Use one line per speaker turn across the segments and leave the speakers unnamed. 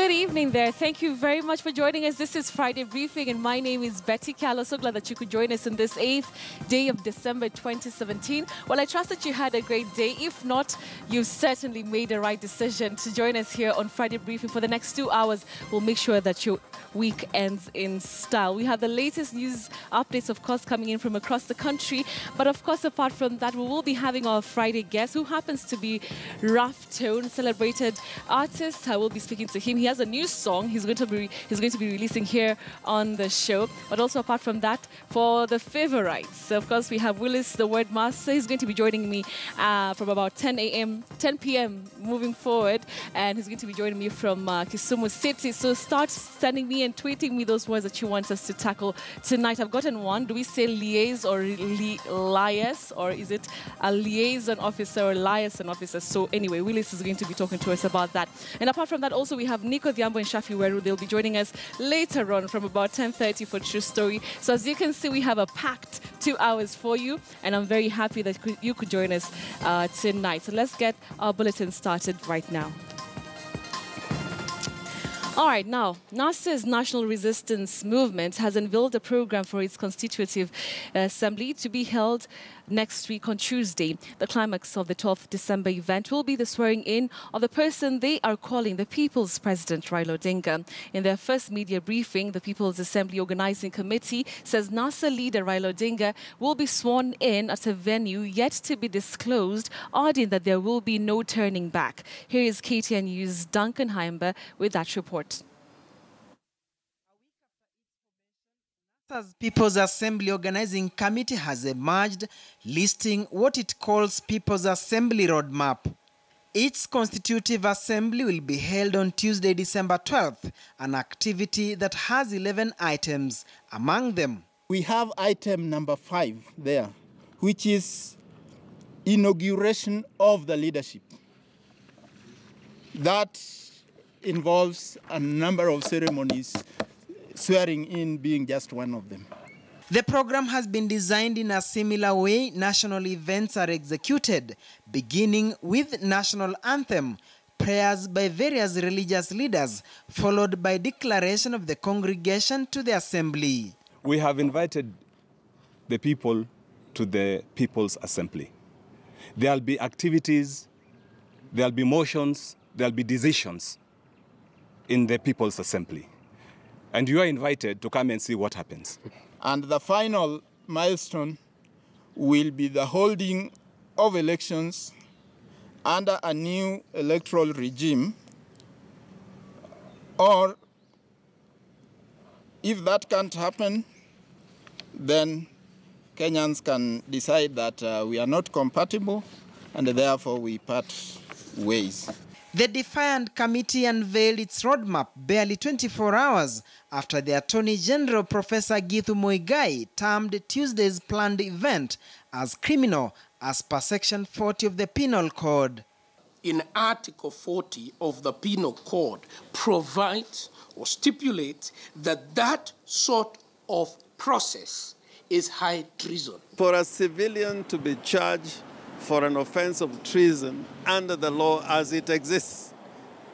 Good evening there. Thank you very much for joining us. This is Friday Briefing, and my name is Betty Callo. So glad that you could join us on this 8th day of December 2017. Well, I trust that you had a great day. If not, you certainly made the right decision to join us here on Friday Briefing. For the next 2 hours, we'll make sure that your week ends in style. We have the latest news updates, of course, coming in from across the country. But of course, apart from that, we will be having our Friday guest, who happens to be Rough Tone, celebrated artist. I will be speaking to him. He has a new song he's going to be releasing here on the show. But also, apart from that, for the favorites, of course, we have Willis, the word master. He's going to be joining me from about 10 p.m. moving forward, and he's going to be joining me from Kisumu City. So start sending me and tweeting me those words that you want us to tackle tonight. I've gotten one. Do we say liaise or liaise, or is it a liaison officer or liaison officer? So anyway, Willis is going to be talking to us about that. And apart from that, also we have Nico Diambo and Shafi Weru. They'll be joining us later on from about 10:30 for True Story. So as you can see, we have a packed 2 hours for you, and I'm very happy that you could join us tonight. So let's get our bulletin started right now. All right, now, NASA's National Resistance Movement has unveiled a program for its Constitutive Assembly to be held next week on Tuesday. The climax of the 12th December event will be the swearing-in of the person they are calling the People's President, Raila Odinga. In their first media briefing, the People's Assembly Organizing Committee says NASA leader Raila Odinga will be sworn in at a venue yet to be disclosed, adding that there will be no turning back. Here is KTN News' Duncan Heimber with that report.
NASA's People's Assembly Organizing Committee has emerged, listing what it calls People's Assembly Roadmap. Its Constitutive Assembly will be held on Tuesday, December 12th, an activity that has 11 items. Among them,
we have item number 5 there, which is inauguration of the leadership. That involves a number of ceremonies, swearing in being just one of them.
The program has been designed in a similar way national events are executed, beginning with national anthem, prayers by various religious leaders, followed by declaration of the congregation to the assembly.
We have invited the people to the People's Assembly. There'll be activities, there'll be motions, there'll be decisions in the People's Assembly. And you are invited to come and see what happens.
And the final milestone will be the holding of elections under a new electoral regime, or if that can't happen, then Kenyans can decide that we are not compatible and therefore we part ways.
The Defiant Committee unveiled its roadmap barely 24 hours after the Attorney General, Professor Githu Muigai, termed Tuesday's planned event as criminal as per Section 40 of the Penal Code.
In Article 40 of the Penal Code provides or stipulates that that sort of process is high treason.
For a civilian to be charged for an offense of treason under the law as it exists,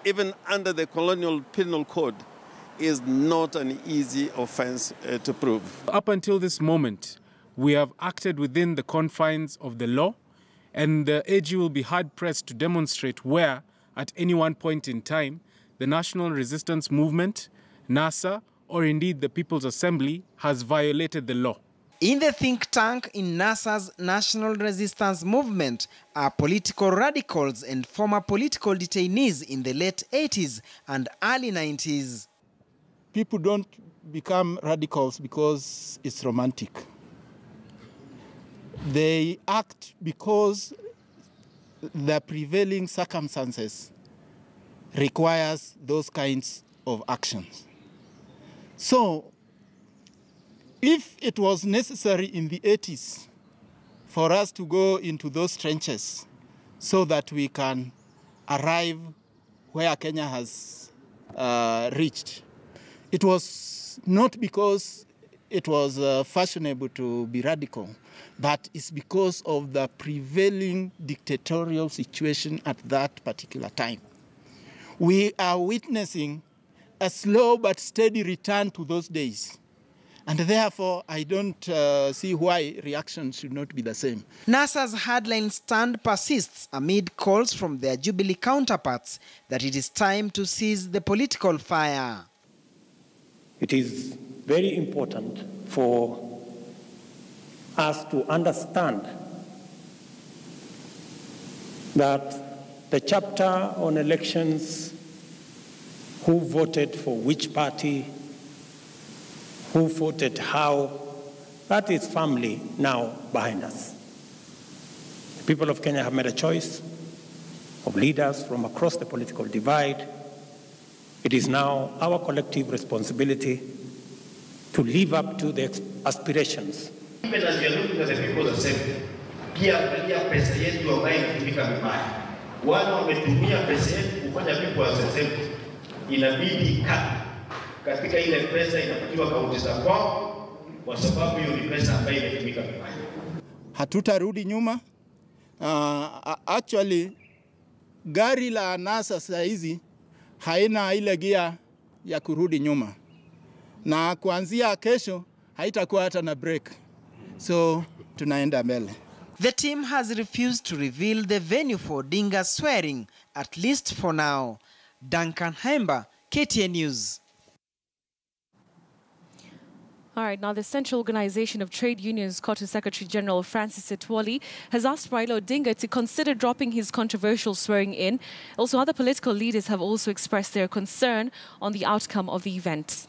even under the Colonial Penal Code, is not an easy offense to prove.
Up until this moment, we have acted within the confines of the law, and the AG will be hard-pressed to demonstrate where, at any one point in time, the National Resistance Movement, NASA, or indeed the People's Assembly has violated the law.
In the think tank in NASA's National Resistance Movement are political radicals and former political detainees in the late 80s and early 90s.
People don't become radicals because it's romantic. They act because the prevailing circumstances requires those kinds of actions. So, if it was necessary in the 80s for us to go into those trenches so that we can arrive where Kenya has reached, it was not because it was fashionable to be radical, but it's because of the prevailing dictatorial situation at that particular time. We are witnessing a slow but steady return to those days. And therefore, I don't see why reaction should not be the same.
NASA's hardline stand persists amid calls from their Jubilee counterparts that it is time to cease the political fire.
It is very important for us to understand that the chapter on elections, who voted for which party, who voted how, that is firmly now behind us. The people of Kenya have made a choice of leaders from across the political divide. It is now our collective responsibility to live up to the aspirations.
Even as we are looking at the people's assembly, pia angalia pesa yetu ambayo imetumika vibaya. Wale wametumia pesa yetu kufanya people's assembly, inabidi katika ile pesa inapatiwa kaunti za kwao, kwa sababu hiyo ni pesa ambayo imetumika vibaya.
Hatutarudi nyuma. Actually, gari la NASA saa hizi haina ile gia ya kurudi nyuma. Na kuanzia kesho haitakuwa hata na break. So tunaenda mbele.
The team has refused to reveal the venue for Odinga's swearing, at least for now. Duncan Hemba, KTN News.
All right, now the Central Organization of Trade Unions, COTU Secretary General Francis Atwoli has asked Raila Odinga to consider dropping his controversial swearing in. Also, other political leaders have also expressed their concern on the outcome of the event.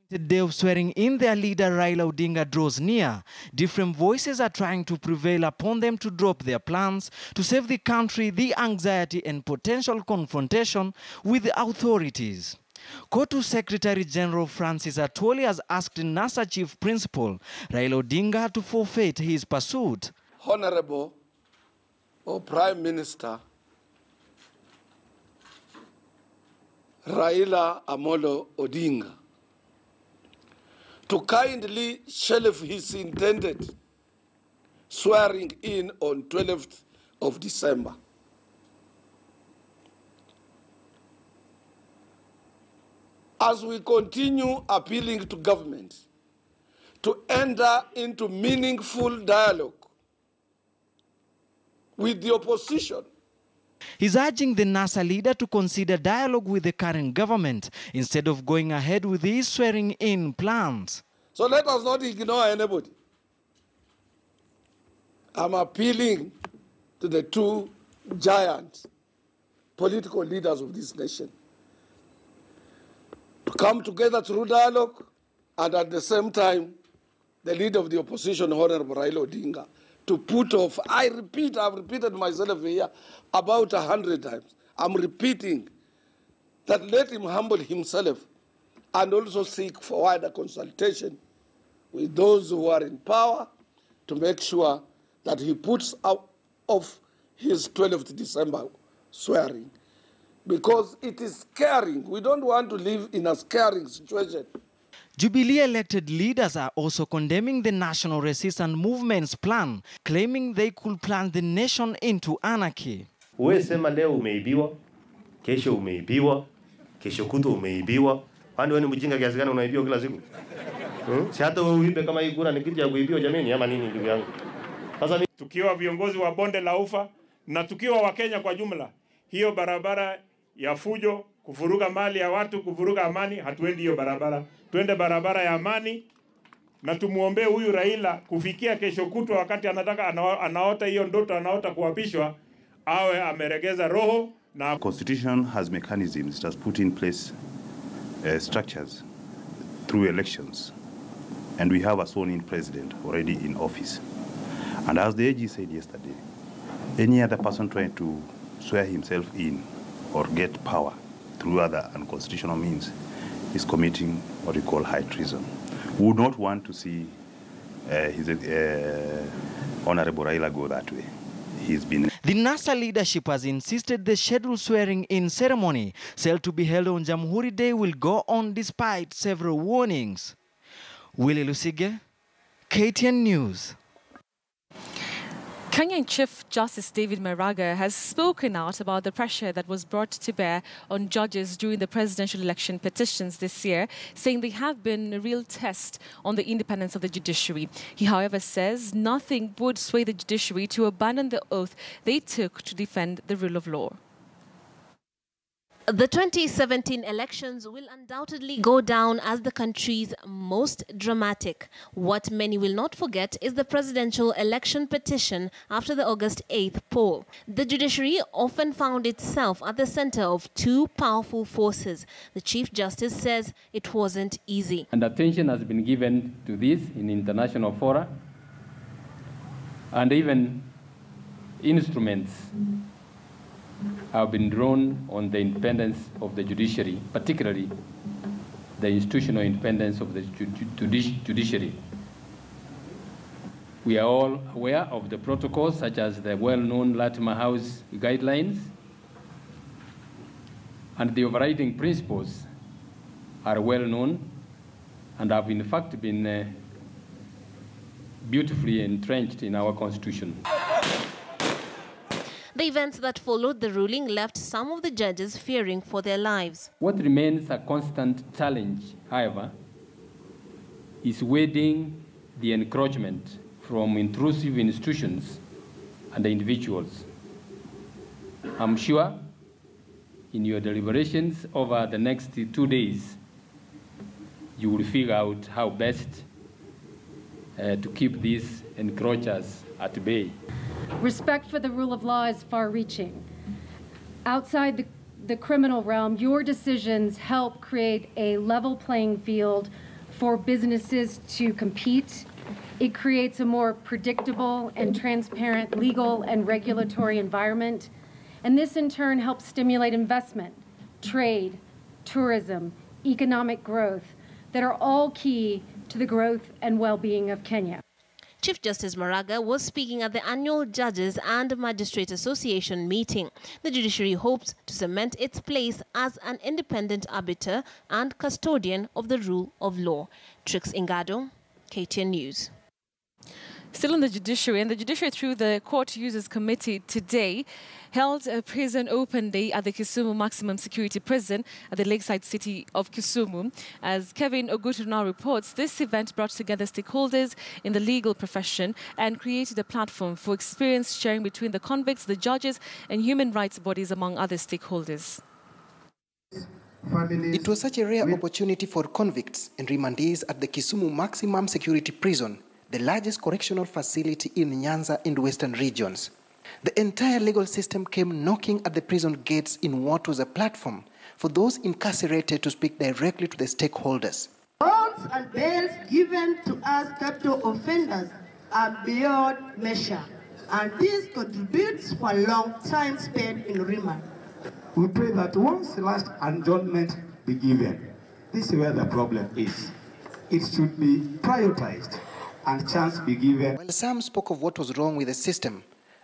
The day of swearing in their leader Raila Odinga draws near. Different voices are trying to prevail upon them to drop their plans to save the country the anxiety and potential confrontation with the authorities. COTU Secretary General Francis Atwoli has asked NASA Chief Principal Raila Odinga to forfeit his pursuit.
Honorable Prime Minister Raila Amolo Odinga to kindly shelve his intended swearing in on 12th of December. As we continue appealing to government to enter into meaningful dialogue with the opposition.
He's urging the NASA leader to consider dialogue with the current government instead of going ahead with his swearing-in plans.
So let us not ignore anybody. I'm appealing to the two giant political leaders of this nation to come together through dialogue, and at the same time, the leader of the opposition, Honorable Raila Odinga, to put off. I've repeated myself here about 100 times. I'm repeating that let him humble himself and also seek for wider consultation with those who are in power to make sure that he puts out of his 12th December swearing. Because it is scaring. We don't want to live in a scaring situation.
Jubilee elected leaders are also condemning the National Resistance Movement's plan, claiming they could plunge the nation into anarchy.
Wewe sema leo umeibiwa, kesho umeibiwa, kesho kutu umeibiwa. Kwani wewe ni mjinga kiasi gani unaibiwa kila siku? Si hata wewe uibe kama hii kura ni kitu ya kuibiwa jamani ama nini ndugu yangu? Sasa
tukiwa viongozi wa bonde la ufa na tukiwa wa Kenya kwa jumla, hiyo barabara ya fujo, kuvuruga mali ya watu, kuvuruga amani, hatuendi hiyo barabara. Tuende barabara ya amani na tumuombe huyu Raila kufikia kesho kutwa wakati anataka anaota hiyo ndoto, anaota kuapishwa, awe ameregeza roho. Na
Constitution has mechanisms, it has put in place structures through elections, and we have a sworn-in president already in office. And as the AG said yesterday, any other person trying to swear himself in or get power through other unconstitutional means is committing what we call high treason. We would not want to see Honorable Raila go that way. He's been...
The NASA leadership has insisted the scheduled swearing-in ceremony, set to be held on Jamhuri Day, will go on despite several warnings. Willie Lusige, KTN News.
Kenyan Chief Justice David Maraga has spoken out about the pressure that was brought to bear on judges during the presidential election petitions this year, saying they have been a real test on the independence of the judiciary. He, however, says nothing would sway the judiciary to abandon the oath they took to defend the rule of law.
The 2017 elections will undoubtedly go down as the country's most dramatic. What many will not forget is the presidential election petition after the August 8th poll. The judiciary often found itself at the center of two powerful forces. The Chief Justice says it wasn't easy.
And attention has been given to this in international fora, and even instruments have been drawn on the independence of the judiciary, particularly the institutional independence of the judiciary. We are all aware of the protocols, such as the well-known Latimer House guidelines, and the overriding principles are well known and have in fact been beautifully entrenched in our Constitution.
The events that followed the ruling left some of the judges fearing for their lives.
What remains a constant challenge, however, is weeding the encroachment from intrusive institutions and the individuals. I'm sure in your deliberations over the next 2 days, you will figure out how best to keep these encroachers at bay.
Respect for the rule of law is far-reaching. Outside the criminal realm, your decisions help create a level playing field for businesses to compete. It creates a more predictable and transparent legal and regulatory environment. And this in turn helps stimulate investment, trade, tourism, economic growth that are all key to the growth and well-being of Kenya.
Chief Justice Maraga was speaking at the annual Judges and Magistrate Association meeting. The judiciary hopes to cement its place as an independent arbiter and custodian of the rule of law. Trix Ingado, KTN News.
Still on the judiciary, and the judiciary through the Court Users Committee today held a prison open day at the Kisumu Maximum Security Prison at the lakeside city of Kisumu. As Kevin Ogutu now reports, this event brought together stakeholders in the legal profession and created a platform for experience sharing between the convicts, the judges and human rights bodies, among other stakeholders.
It was such a rare opportunity for convicts and remandees at the Kisumu Maximum Security Prison, the largest correctional facility in Nyanza and Western regions. The entire legal system came knocking at the prison gates in what was a platform for those incarcerated to speak directly to the stakeholders.
Bonds and bails given to us capital offenders are beyond measure, and this contributes for a long time spent in remand.
We pray that once the last adjournment be given, this is where the problem is. It should be prioritized and chance be given.
While some spoke of what was wrong with the system,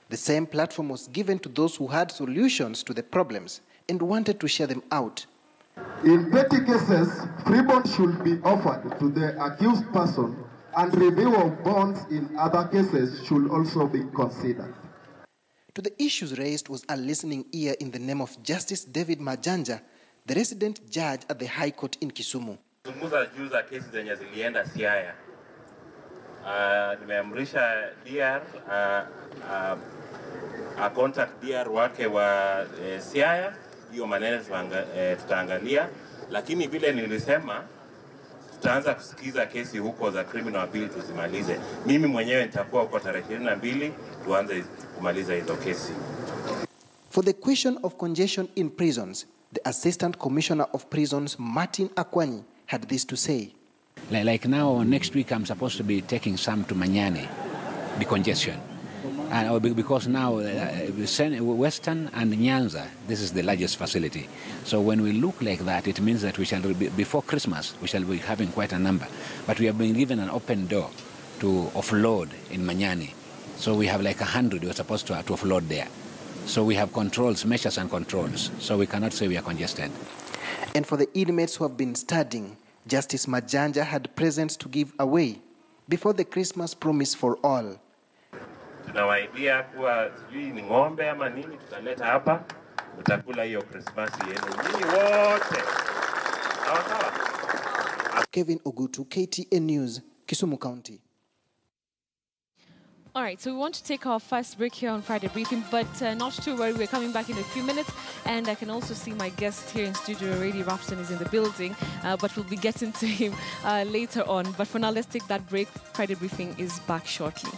the same platform was given to those who had solutions to the problems and wanted to share them out.
In petty cases, free bond should be offered to the accused person, and review of bonds in other cases should also be considered.
To the issues raised was a listening ear in the name of Justice David Majanja, the resident judge at the High Court in Kisumu.
Zungumza juu za kesi zenye zilienda Siaya. Nimeamrisha DR contact DR wake wa Siaya, hiyo maneno tutaangalia, lakini vile nilisema tutaanza kusikiza kesi huko za criminal appeal tuzimalize. Mimi mwenyewe nitakuwa huko tarehe 22 tuanze kumaliza hizo kesi.
For the question of congestion in prisons, the Assistant Commissioner of Prisons, Martin Akwanyi, had this to say.
Like now, next week, I'm supposed to be taking some to Manyani, the congestion. And because now, Western and Nyanza, this is the largest facility. So when we look like that, it means that we shall be, before Christmas, we shall be having quite a number. But we have been given an open door to offload in Manyani. So we have like 100 we're supposed to offload there. So we have controls, measures and controls. So we cannot say we are congested.
And for the inmates who have been studying, Justice Majanja had presents to give away before the Christmas promise for all.
tunawaidia kuwa sijui ni ng'ombe ama nini, tutaleta hapa, mtakula hiyo Christmas yenu nyinyi wote. Sawa sawa.
Kevin Ogutu, KTN News, Kisumu County.
All right, so we want to take our first break here on Friday Briefing, but not to worry, we're coming back in a few minutes, and I can also see my guest here in studio already. Rafton is in the building, but we'll be getting to him later on. But for now, let's take that break. Friday Briefing is back shortly.